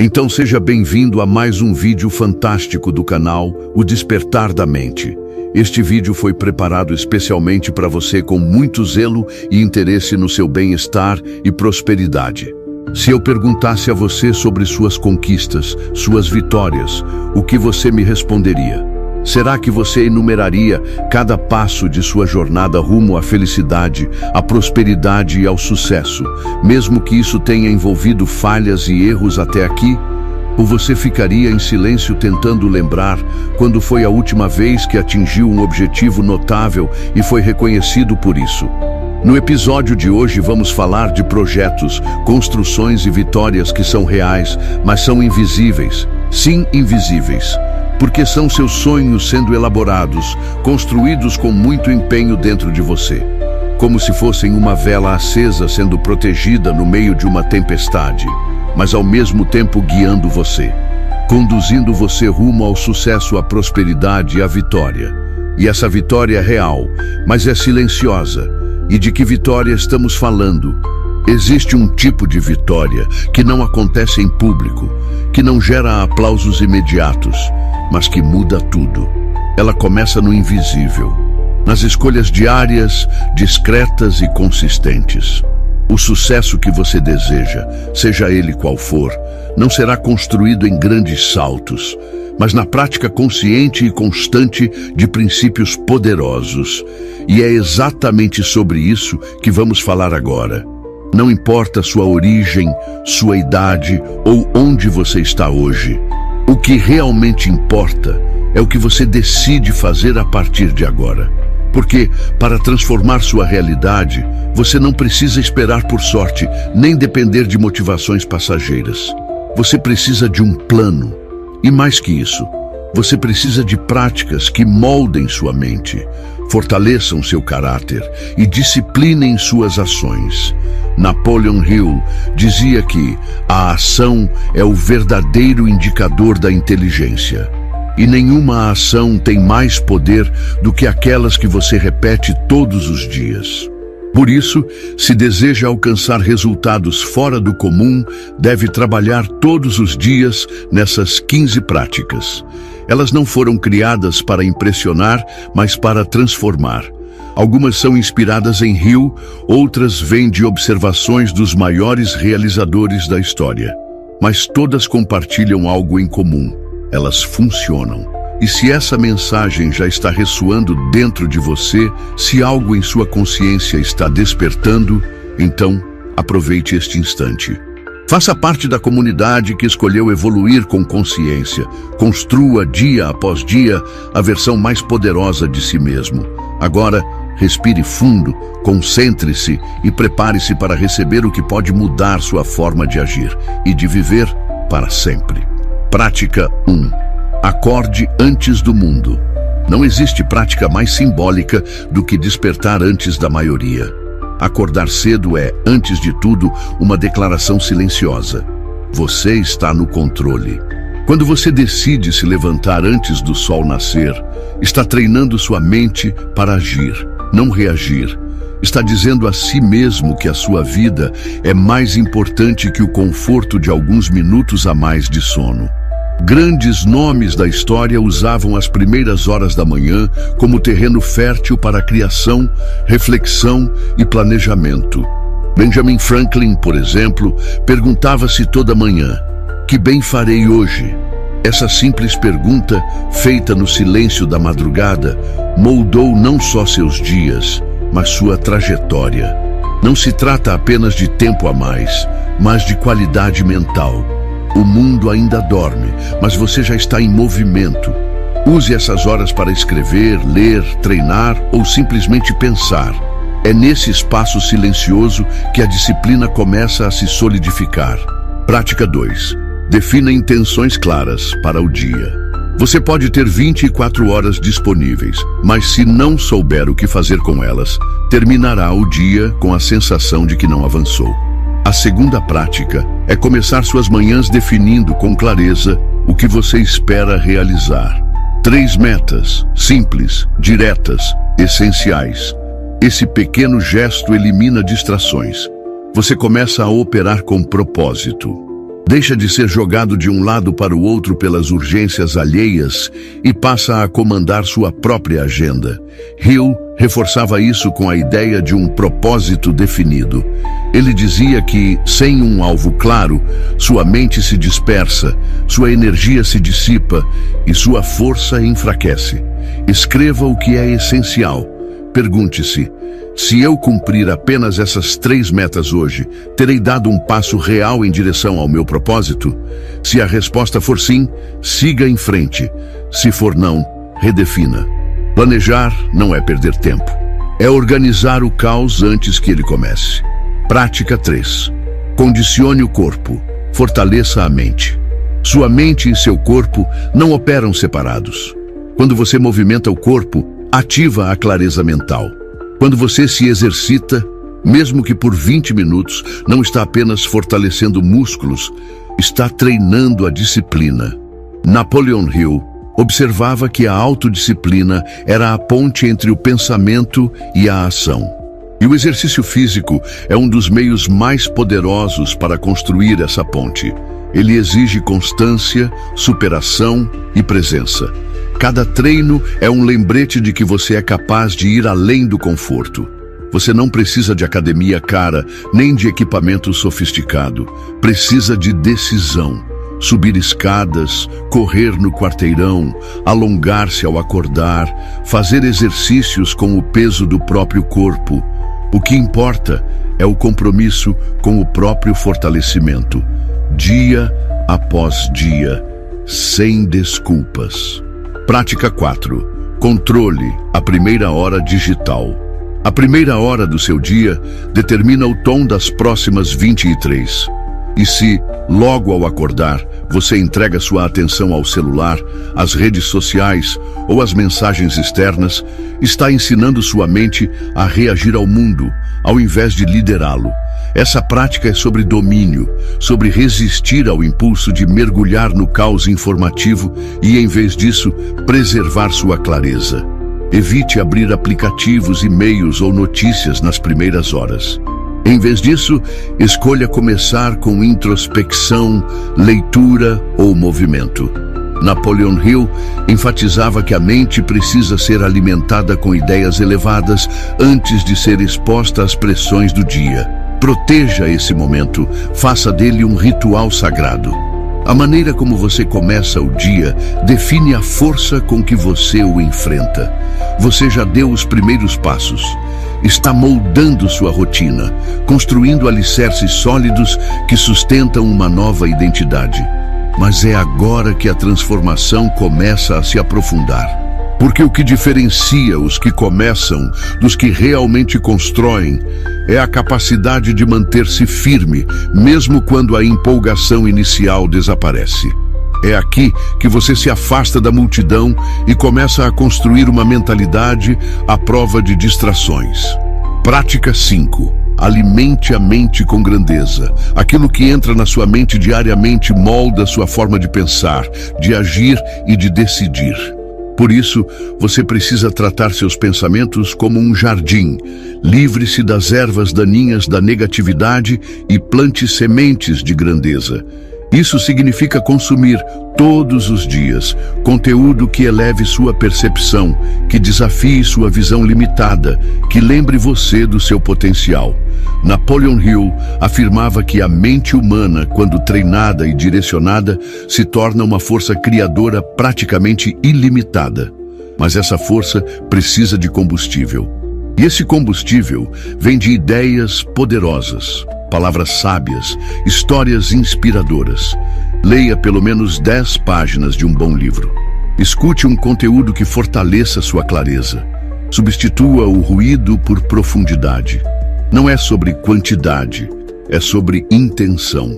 Então seja bem-vindo a mais um vídeo fantástico do canal O Despertar da Mente. Este vídeo foi preparado especialmente para você com muito zelo e interesse no seu bem-estar e prosperidade. Se eu perguntasse a você sobre suas conquistas, suas vitórias, o que você me responderia? Será que você enumeraria cada passo de sua jornada rumo à felicidade, à prosperidade e ao sucesso, mesmo que isso tenha envolvido falhas e erros até aqui? Ou você ficaria em silêncio tentando lembrar quando foi a última vez que atingiu um objetivo notável e foi reconhecido por isso? No episódio de hoje vamos falar de projetos, construções e vitórias que são reais, mas são invisíveis. Sim, invisíveis. Porque são seus sonhos sendo elaborados, construídos com muito empenho dentro de você. Como se fossem uma vela acesa sendo protegida no meio de uma tempestade, mas ao mesmo tempo guiando você, conduzindo você rumo ao sucesso, à prosperidade e à vitória. E essa vitória é real, mas é silenciosa. E de que vitória estamos falando? Existe um tipo de vitória que não acontece em público, que não gera aplausos imediatos, mas que muda tudo. Ela começa no invisível, nas escolhas diárias, discretas e consistentes. O sucesso que você deseja, seja ele qual for, não será construído em grandes saltos, mas na prática consciente e constante de princípios poderosos. E é exatamente sobre isso que vamos falar agora. Não importa sua origem, sua idade ou onde você está hoje. O que realmente importa é o que você decide fazer a partir de agora. Porque, para transformar sua realidade, você não precisa esperar por sorte, nem depender de motivações passageiras. Você precisa de um plano. E mais que isso, você precisa de práticas que moldem sua mente, fortaleçam seu caráter e disciplinem suas ações. Napoleon Hill dizia que a ação é o verdadeiro indicador da inteligência. E nenhuma ação tem mais poder do que aquelas que você repete todos os dias. Por isso, se deseja alcançar resultados fora do comum, deve trabalhar todos os dias nessas 15 práticas. Elas não foram criadas para impressionar, mas para transformar. Algumas são inspiradas em Hill, outras vêm de observações dos maiores realizadores da história. Mas todas compartilham algo em comum. Elas funcionam. E se essa mensagem já está ressoando dentro de você, se algo em sua consciência está despertando, então aproveite este instante. Faça parte da comunidade que escolheu evoluir com consciência. Construa dia após dia a versão mais poderosa de si mesmo. Agora, respire fundo, concentre-se e prepare-se para receber o que pode mudar sua forma de agir e de viver para sempre. Prática 1. Acorde antes do mundo. Não existe prática mais simbólica do que despertar antes da maioria. Acordar cedo é, antes de tudo, uma declaração silenciosa. Você está no controle. Quando você decide se levantar antes do sol nascer, está treinando sua mente para agir, não reagir. Está dizendo a si mesmo que a sua vida é mais importante que o conforto de alguns minutos a mais de sono. Grandes nomes da história usavam as primeiras horas da manhã como terreno fértil para a criação, reflexão e planejamento. Benjamin Franklin, por exemplo, perguntava-se toda manhã: que bem farei hoje? Essa simples pergunta, feita no silêncio da madrugada, moldou não só seus dias, mas sua trajetória. Não se trata apenas de tempo a mais, mas de qualidade mental. O mundo ainda dorme, mas você já está em movimento. Use essas horas para escrever, ler, treinar ou simplesmente pensar. É nesse espaço silencioso que a disciplina começa a se solidificar. Prática 2. Defina intenções claras para o dia. Você pode ter 24 horas disponíveis, mas se não souber o que fazer com elas, terminará o dia com a sensação de que não avançou. A segunda prática é começar suas manhãs definindo com clareza o que você espera realizar. 3 metas, simples, diretas, essenciais. Esse pequeno gesto elimina distrações. Você começa a operar com propósito. Deixa de ser jogado de um lado para o outro pelas urgências alheias e passa a comandar sua própria agenda. Hill reforçava isso com a ideia de um propósito definido. Ele dizia que, sem um alvo claro, sua mente se dispersa, sua energia se dissipa e sua força enfraquece. Escreva o que é essencial. Pergunte-se: se eu cumprir apenas essas 3 metas hoje, terei dado um passo real em direção ao meu propósito? Se a resposta for sim, siga em frente. Se for não, redefina. Planejar não é perder tempo. É organizar o caos antes que ele comece. Prática 3. Condicione o corpo. Fortaleça a mente. Sua mente e seu corpo não operam separados. Quando você movimenta o corpo, ativa a clareza mental. Quando você se exercita, mesmo que por 20 minutos, não está apenas fortalecendo músculos, está treinando a disciplina. Napoleon Hill observava que a autodisciplina era a ponte entre o pensamento e a ação. E o exercício físico é um dos meios mais poderosos para construir essa ponte. Ele exige constância, superação e presença. Cada treino é um lembrete de que você é capaz de ir além do conforto. Você não precisa de academia cara, nem de equipamento sofisticado. Precisa de decisão. Subir escadas, correr no quarteirão, alongar-se ao acordar, fazer exercícios com o peso do próprio corpo. O que importa é o compromisso com o próprio fortalecimento, dia após dia, sem desculpas. Prática 4. Controle a primeira hora digital. A primeira hora do seu dia determina o tom das próximas 23. E se, logo ao acordar, você entrega sua atenção ao celular, às redes sociais ou às mensagens externas, está ensinando sua mente a reagir ao mundo, ao invés de liderá-lo. Essa prática é sobre domínio, sobre resistir ao impulso de mergulhar no caos informativo e, em vez disso, preservar sua clareza. Evite abrir aplicativos, e-mails ou notícias nas primeiras horas. Em vez disso, escolha começar com introspecção, leitura ou movimento. Napoleon Hill enfatizava que a mente precisa ser alimentada com ideias elevadas antes de ser exposta às pressões do dia. Proteja esse momento, faça dele um ritual sagrado. A maneira como você começa o dia define a força com que você o enfrenta. Você já deu os primeiros passos. Está moldando sua rotina, construindo alicerces sólidos que sustentam uma nova identidade. Mas é agora que a transformação começa a se aprofundar. Porque o que diferencia os que começam dos que realmente constroem é a capacidade de manter-se firme, mesmo quando a empolgação inicial desaparece. É aqui que você se afasta da multidão e começa a construir uma mentalidade à prova de distrações. Prática 5. Alimente a mente com grandeza. Aquilo que entra na sua mente diariamente molda sua forma de pensar, de agir e de decidir. Por isso, você precisa tratar seus pensamentos como um jardim. Livre-se das ervas daninhas da negatividade e plante sementes de grandeza. Isso significa consumir, todos os dias, conteúdo que eleve sua percepção, que desafie sua visão limitada, que lembre você do seu potencial. Napoleon Hill afirmava que a mente humana, quando treinada e direcionada, se torna uma força criadora praticamente ilimitada. Mas essa força precisa de combustível. E esse combustível vem de ideias poderosas, palavras sábias, histórias inspiradoras. Leia pelo menos 10 páginas de um bom livro. Escute um conteúdo que fortaleça sua clareza. Substitua o ruído por profundidade. Não é sobre quantidade, é sobre intenção.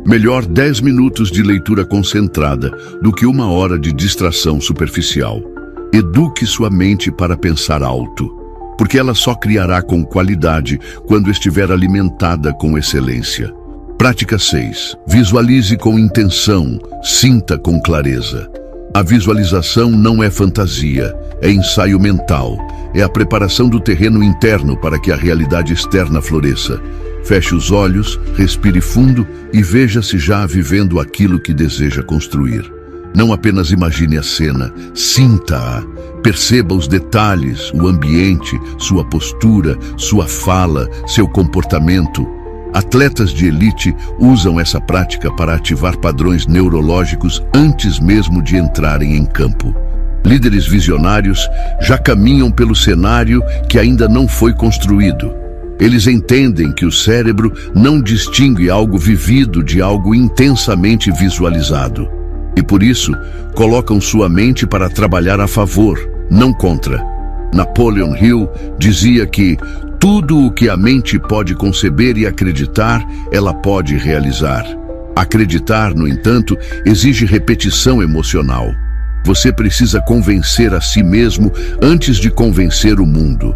Melhor 10 minutos de leitura concentrada do que 1 hora de distração superficial. Eduque sua mente para pensar alto, porque ela só criará com qualidade quando estiver alimentada com excelência. Prática 6. Visualize com intenção, sinta com clareza. A visualização não é fantasia, é ensaio mental, é a preparação do terreno interno para que a realidade externa floresça. Feche os olhos, respire fundo e veja-se já vivendo aquilo que deseja construir. Não apenas imagine a cena, sinta-a. Perceba os detalhes, o ambiente, sua postura, sua fala, seu comportamento. Atletas de elite usam essa prática para ativar padrões neurológicos antes mesmo de entrarem em campo. Líderes visionários já caminham pelo cenário que ainda não foi construído. Eles entendem que o cérebro não distingue algo vivido de algo intensamente visualizado. E por isso, colocam sua mente para trabalhar a favor, não contra. Napoleon Hill dizia que tudo o que a mente pode conceber e acreditar, ela pode realizar. Acreditar, no entanto, exige repetição emocional. Você precisa convencer a si mesmo antes de convencer o mundo.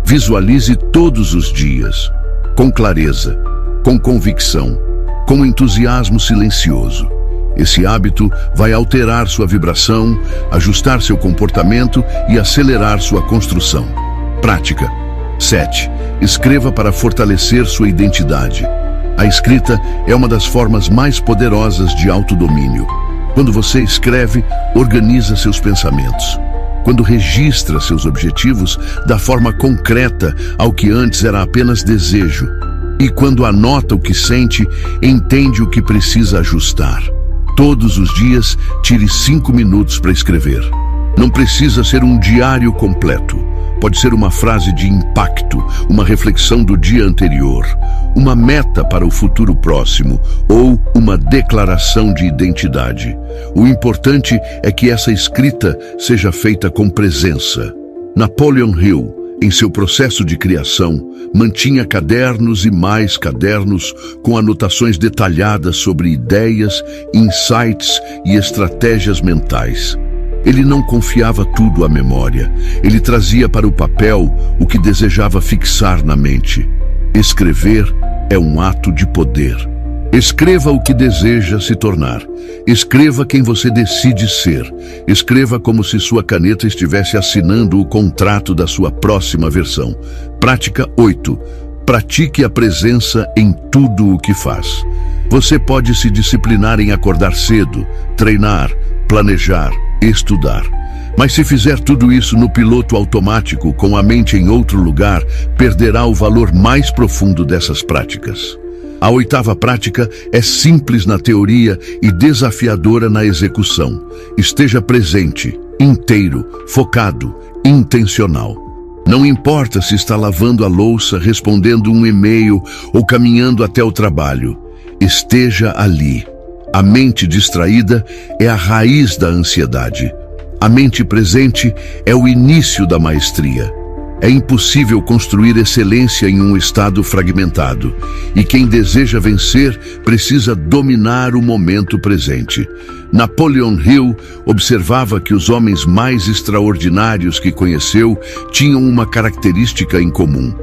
Visualize todos os dias, com clareza, com convicção, com entusiasmo silencioso. Esse hábito vai alterar sua vibração, ajustar seu comportamento e acelerar sua construção. Prática. 7. Escreva para fortalecer sua identidade. A escrita é uma das formas mais poderosas de autodomínio. Quando você escreve, organiza seus pensamentos. Quando registra seus objetivos, dá forma concreta ao que antes era apenas desejo. E quando anota o que sente, entende o que precisa ajustar. Todos os dias, tire 5 minutos para escrever. Não precisa ser um diário completo. Pode ser uma frase de impacto, uma reflexão do dia anterior, uma meta para o futuro próximo ou uma declaração de identidade. O importante é que essa escrita seja feita com presença. Napoleon Hill, em seu processo de criação, mantinha cadernos e mais cadernos com anotações detalhadas sobre ideias, insights e estratégias mentais. Ele não confiava tudo à memória. Ele trazia para o papel o que desejava fixar na mente. Escrever é um ato de poder. Escreva o que deseja se tornar. Escreva quem você decide ser. Escreva como se sua caneta estivesse assinando o contrato da sua próxima versão. Prática 8. Pratique a presença em tudo o que faz. Você pode se disciplinar em acordar cedo, treinar, planejar, estudar. Mas se fizer tudo isso no piloto automático, com a mente em outro lugar, perderá o valor mais profundo dessas práticas. A 8ª prática é simples na teoria e desafiadora na execução. Esteja presente, inteiro, focado, intencional. Não importa se está lavando a louça, respondendo um e-mail ou caminhando até o trabalho. Esteja ali. A mente distraída é a raiz da ansiedade. A mente presente é o início da maestria. É impossível construir excelência em um estado fragmentado. E quem deseja vencer precisa dominar o momento presente. Napoleon Hill observava que os homens mais extraordinários que conheceu tinham uma característica em comum: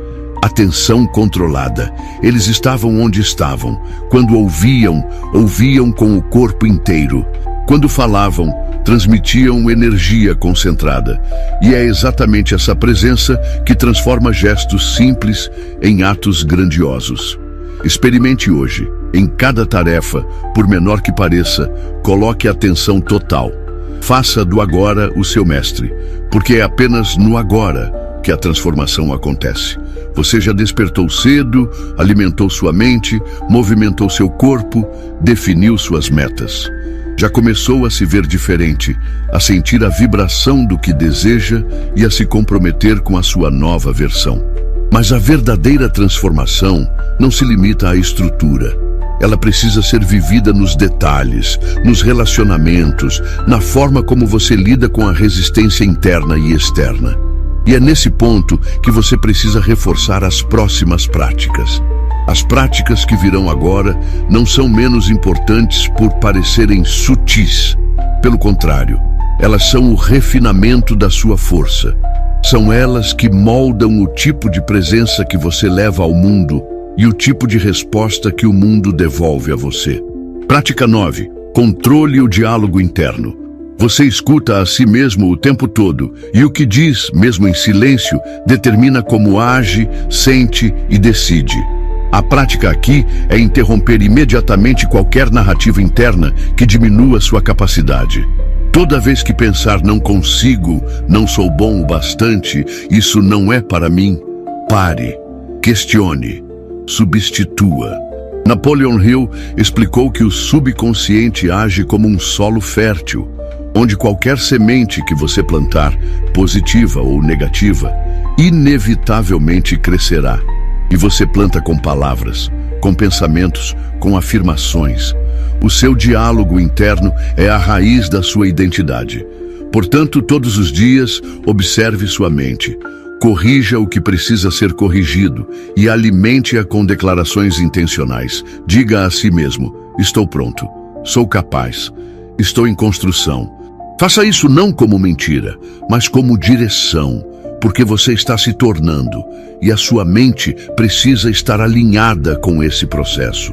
atenção controlada. Eles estavam onde estavam. Quando ouviam com o corpo inteiro. Quando falavam, transmitiam energia concentrada. E é exatamente essa presença que transforma gestos simples em atos grandiosos. Experimente hoje. Em cada tarefa, por menor que pareça, coloque atenção total. Faça do agora o seu mestre, porque é apenas no agora que a transformação acontece. Você já despertou cedo, alimentou sua mente, movimentou seu corpo, definiu suas metas. Já começou a se ver diferente, a sentir a vibração do que deseja e a se comprometer com a sua nova versão. Mas a verdadeira transformação não se limita à estrutura. Ela precisa ser vivida nos detalhes, nos relacionamentos, na forma como você lida com a resistência interna e externa. E é nesse ponto que você precisa reforçar as próximas práticas. As práticas que virão agora não são menos importantes por parecerem sutis. Pelo contrário, elas são o refinamento da sua força. São elas que moldam o tipo de presença que você leva ao mundo e o tipo de resposta que o mundo devolve a você. Prática 9. Controle o diálogo interno. Você escuta a si mesmo o tempo todo, e o que diz, mesmo em silêncio, determina como age, sente e decide. A prática aqui é interromper imediatamente qualquer narrativa interna que diminua sua capacidade. Toda vez que pensar não consigo, não sou bom o bastante, isso não é para mim, pare, questione, substitua. Napoleon Hill explicou que o subconsciente age como um solo fértil, onde qualquer semente que você plantar, positiva ou negativa, inevitavelmente crescerá. E você planta com palavras, com pensamentos, com afirmações. O seu diálogo interno é a raiz da sua identidade. Portanto, todos os dias, observe sua mente. Corrija o que precisa ser corrigido e alimente-a com declarações intencionais. Diga a si mesmo: estou pronto, sou capaz, estou em construção. Faça isso não como mentira, mas como direção, porque você está se tornando e a sua mente precisa estar alinhada com esse processo.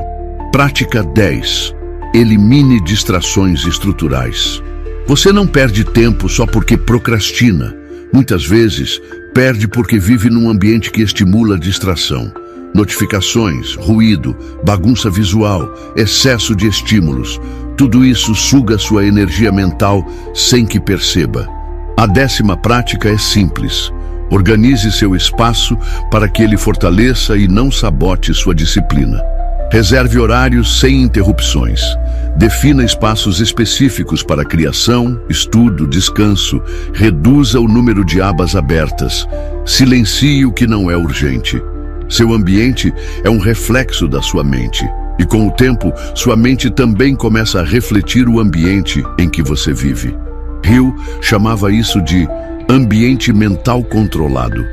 Prática 10. Elimine distrações estruturais. Você não perde tempo só porque procrastina. Muitas vezes, perde porque vive num ambiente que estimula a distração. Notificações, ruído, bagunça visual, excesso de estímulos. Tudo isso suga sua energia mental sem que perceba. A 10ª prática é simples. Organize seu espaço para que ele fortaleça e não sabote sua disciplina. Reserve horários sem interrupções. Defina espaços específicos para criação, estudo, descanso. Reduza o número de abas abertas. Silencie o que não é urgente. Seu ambiente é um reflexo da sua mente. E com o tempo, sua mente também começa a refletir o ambiente em que você vive. Hill chamava isso de ambiente mental controlado.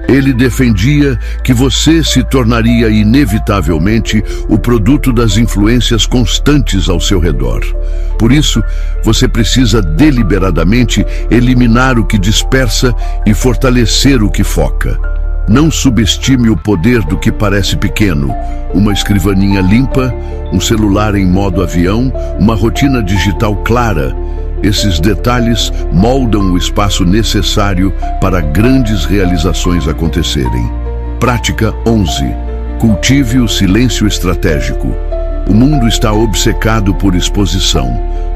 Ele defendia que você se tornaria inevitavelmente o produto das influências constantes ao seu redor. Por isso, você precisa deliberadamente eliminar o que dispersa e fortalecer o que foca. Não subestime o poder do que parece pequeno. Uma escrivaninha limpa, um celular em modo avião, uma rotina digital clara. Esses detalhes moldam o espaço necessário para grandes realizações acontecerem. Prática 11. Cultive o silêncio estratégico. O mundo está obcecado por exposição,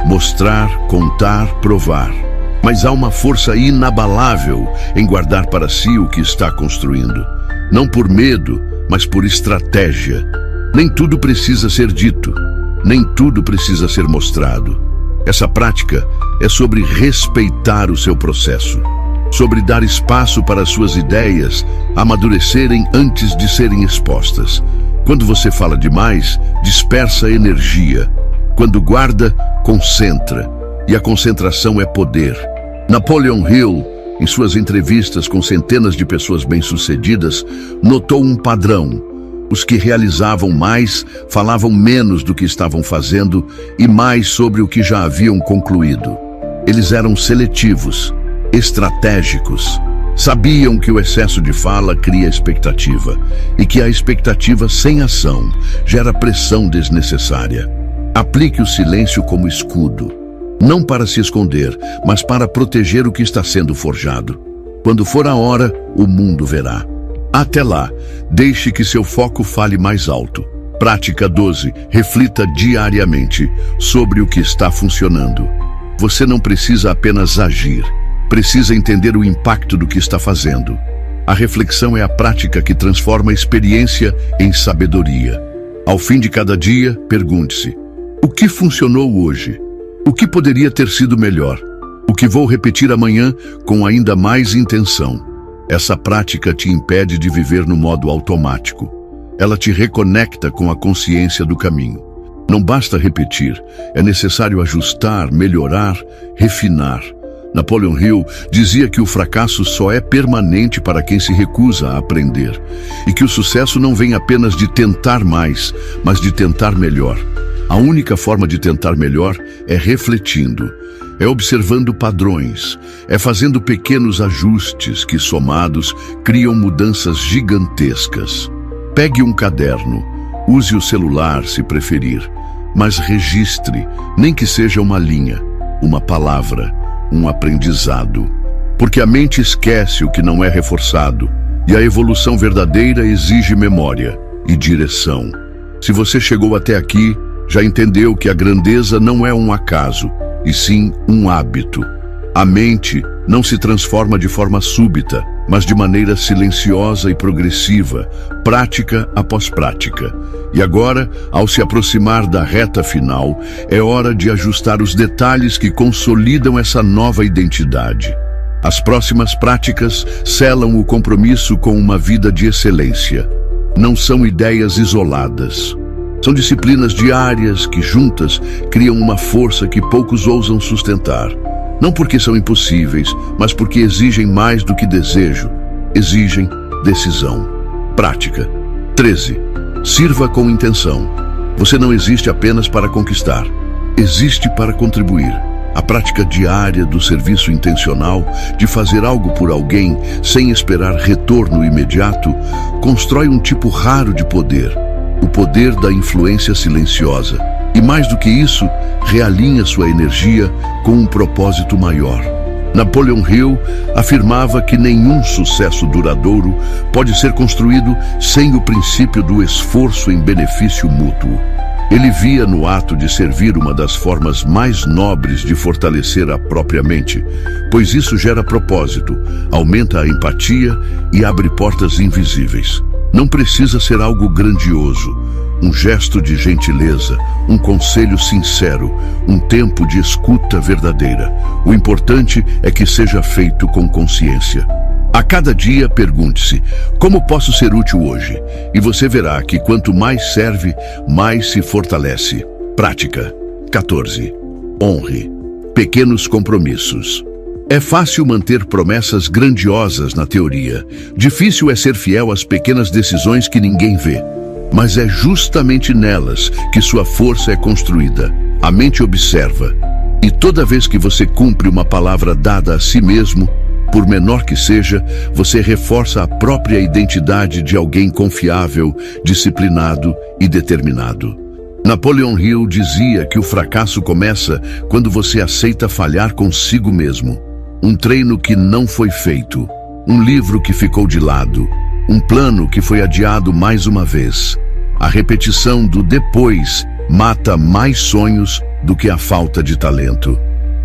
mostrar, contar, provar. Mas há uma força inabalável em guardar para si o que está construindo. Não por medo, mas por estratégia. Nem tudo precisa ser dito, nem tudo precisa ser mostrado. Essa prática é sobre respeitar o seu processo, sobre dar espaço para as suas ideias amadurecerem antes de serem expostas. Quando você fala demais, dispersa energia. Quando guarda, concentra. E a concentração é poder. Napoleon Hill, em suas entrevistas com centenas de pessoas bem-sucedidas, notou um padrão. Os que realizavam mais falavam menos do que estavam fazendo e mais sobre o que já haviam concluído. Eles eram seletivos, estratégicos. Sabiam que o excesso de fala cria expectativa e que a expectativa sem ação gera pressão desnecessária. Aplique o silêncio como escudo, não para se esconder, mas para proteger o que está sendo forjado. Quando for a hora, o mundo verá. Até lá, deixe que seu foco fale mais alto. Prática 12. Reflita diariamente sobre o que está funcionando. Você não precisa apenas agir, precisa entender o impacto do que está fazendo. A reflexão é a prática que transforma a experiência em sabedoria. Ao fim de cada dia, pergunte-se: o que funcionou hoje? O que poderia ter sido melhor? O que vou repetir amanhã com ainda mais intenção? Essa prática te impede de viver no modo automático. Ela te reconecta com a consciência do caminho. Não basta repetir, é necessário ajustar, melhorar, refinar. Napoleon Hill dizia que o fracasso só é permanente para quem se recusa a aprender, e que o sucesso não vem apenas de tentar mais, mas de tentar melhor. A única forma de tentar melhor é refletindo, é observando padrões, é fazendo pequenos ajustes que, somados, criam mudanças gigantescas. Pegue um caderno, use o celular se preferir, mas registre, nem que seja uma linha, uma palavra, um aprendizado. Porque a mente esquece o que não é reforçado, e a evolução verdadeira exige memória. e direção. Se você chegou até aqui, já entendeu que a grandeza não é um acaso, e sim um hábito. A mente não se transforma de forma súbita, mas de maneira silenciosa e progressiva, prática após prática. E agora, ao se aproximar da reta final, é hora de ajustar os detalhes que consolidam essa nova identidade. As próximas práticas selam o compromisso com uma vida de excelência. Não são ideias isoladas. São disciplinas diárias que, juntas, criam uma força que poucos ousam sustentar. Não porque são impossíveis, mas porque exigem mais do que desejo. Exigem decisão. Prática. 13. Sirva com intenção. Você não existe apenas para conquistar. Existe para contribuir. A prática diária do serviço intencional, de fazer algo por alguém sem esperar retorno imediato, constrói um tipo raro de poder. O poder da influência silenciosa. E mais do que isso, realinha sua energia com um propósito maior. Napoleon Hill afirmava que nenhum sucesso duradouro pode ser construído sem o princípio do esforço em benefício mútuo. Ele via no ato de servir uma das formas mais nobres de fortalecer a própria mente, pois isso gera propósito, aumenta a empatia e abre portas invisíveis. Não precisa ser algo grandioso. Um gesto de gentileza, um conselho sincero, um tempo de escuta verdadeira. O importante é que seja feito com consciência. A cada dia, pergunte-se, como posso ser útil hoje? E você verá que quanto mais serve, mais se fortalece. Prática. 14. Honre. Pequenos compromissos. É fácil manter promessas grandiosas na teoria. Difícil é ser fiel às pequenas decisões que ninguém vê. Mas é justamente nelas que sua força é construída. A mente observa. E toda vez que você cumpre uma palavra dada a si mesmo, por menor que seja, você reforça a própria identidade de alguém confiável, disciplinado e determinado. Napoleon Hill dizia que o fracasso começa quando você aceita falhar consigo mesmo. Um treino que não foi feito, um livro que ficou de lado, um plano que foi adiado mais uma vez. A repetição do depois mata mais sonhos do que a falta de talento.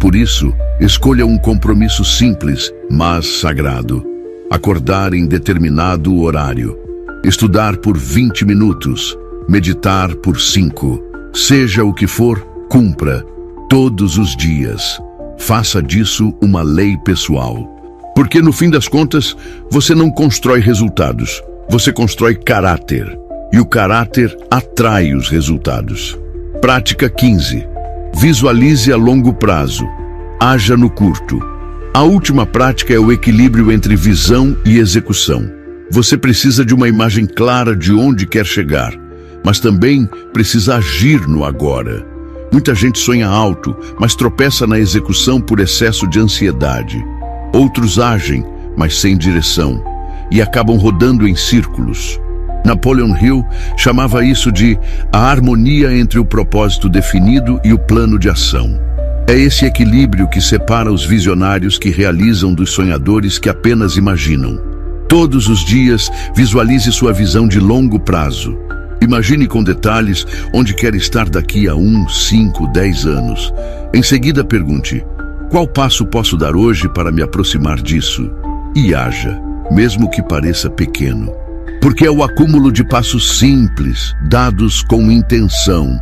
Por isso, escolha um compromisso simples, mas sagrado. Acordar em determinado horário. Estudar por 20 minutos. Meditar por 5. Seja o que for, cumpra. Todos os dias. Faça disso uma lei pessoal. Porque no fim das contas, você não constrói resultados. Você constrói caráter. E o caráter atrai os resultados. Prática 15. Visualize a longo prazo. Haja no curto. A última prática é o equilíbrio entre visão e execução. Você precisa de uma imagem clara de onde quer chegar, mas também precisa agir no agora. Muita gente sonha alto, mas tropeça na execução por excesso de ansiedade. Outros agem, mas sem direção, e acabam rodando em círculos. Napoleon Hill chamava isso de a harmonia entre o propósito definido e o plano de ação. É esse equilíbrio que separa os visionários que realizam dos sonhadores que apenas imaginam. Todos os dias, visualize sua visão de longo prazo. Imagine com detalhes onde quer estar daqui a 1, 5, 10 anos. Em seguida, pergunte, qual passo posso dar hoje para me aproximar disso? E haja, mesmo que pareça pequeno. Porque é o acúmulo de passos simples, dados com intenção,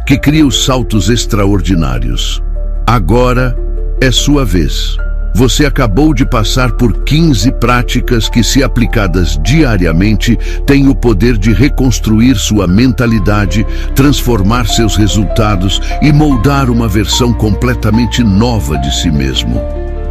que cria os saltos extraordinários. Agora é sua vez. Você acabou de passar por 15 práticas que, se aplicadas diariamente, têm o poder de reconstruir sua mentalidade, transformar seus resultados e moldar uma versão completamente nova de si mesmo.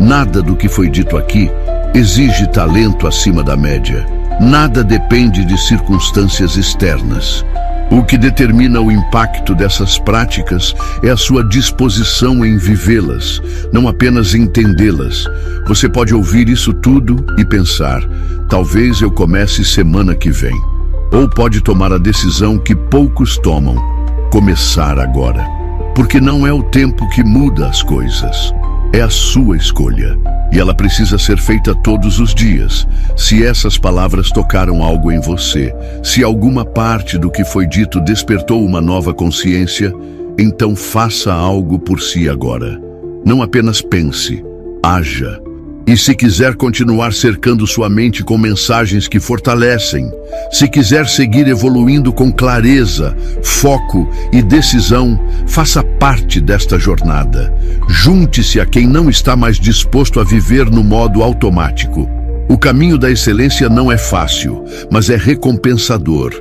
Nada do que foi dito aqui exige talento acima da média. Nada depende de circunstâncias externas. O que determina o impacto dessas práticas é a sua disposição em vivê-las, não apenas entendê-las. Você pode ouvir isso tudo e pensar, talvez eu comece semana que vem. Ou pode tomar a decisão que poucos tomam, começar agora. Porque não é o tempo que muda as coisas. É a sua escolha. E ela precisa ser feita todos os dias. Se essas palavras tocaram algo em você, se alguma parte do que foi dito despertou uma nova consciência, então faça algo por si agora. Não apenas pense, haja. E se quiser continuar cercando sua mente com mensagens que fortalecem, se quiser seguir evoluindo com clareza, foco e decisão, faça parte desta jornada. Junte-se a quem não está mais disposto a viver no modo automático. O caminho da excelência não é fácil, mas é recompensador.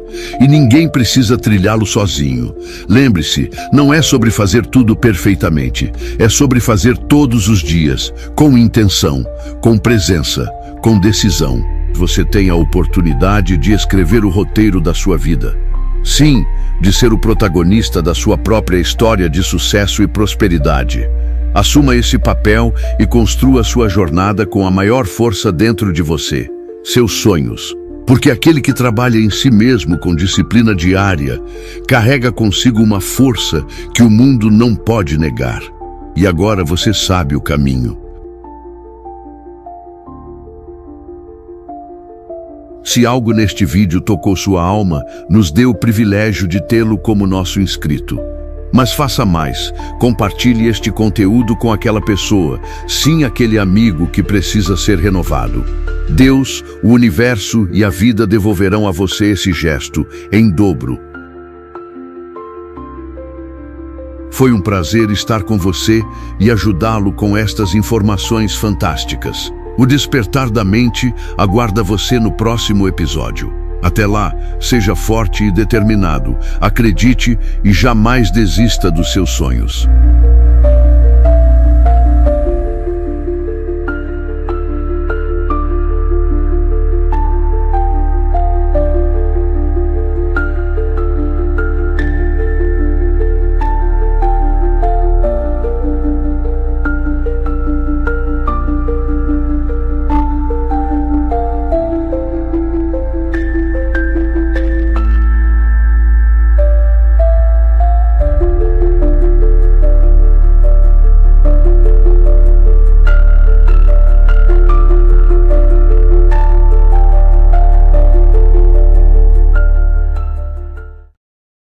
E ninguém precisa trilhá-lo sozinho. Lembre-se, não é sobre fazer tudo perfeitamente. É sobre fazer todos os dias, com intenção, com presença, com decisão. Você tem a oportunidade de escrever o roteiro da sua vida. Sim, de ser o protagonista da sua própria história de sucesso e prosperidade. Assuma esse papel e construa sua jornada com a maior força dentro de você, seus sonhos. Porque aquele que trabalha em si mesmo com disciplina diária, carrega consigo uma força que o mundo não pode negar. E agora você sabe o caminho. Se algo neste vídeo tocou sua alma, nos dê o privilégio de tê-lo como nosso inscrito. Mas faça mais, compartilhe este conteúdo com aquela pessoa, sim, aquele amigo que precisa ser renovado. Deus, o universo e a vida devolverão a você esse gesto, em dobro. Foi um prazer estar com você e ajudá-lo com estas informações fantásticas. O Despertar da Mente aguarda você no próximo episódio. Até lá, seja forte e determinado, acredite e jamais desista dos seus sonhos.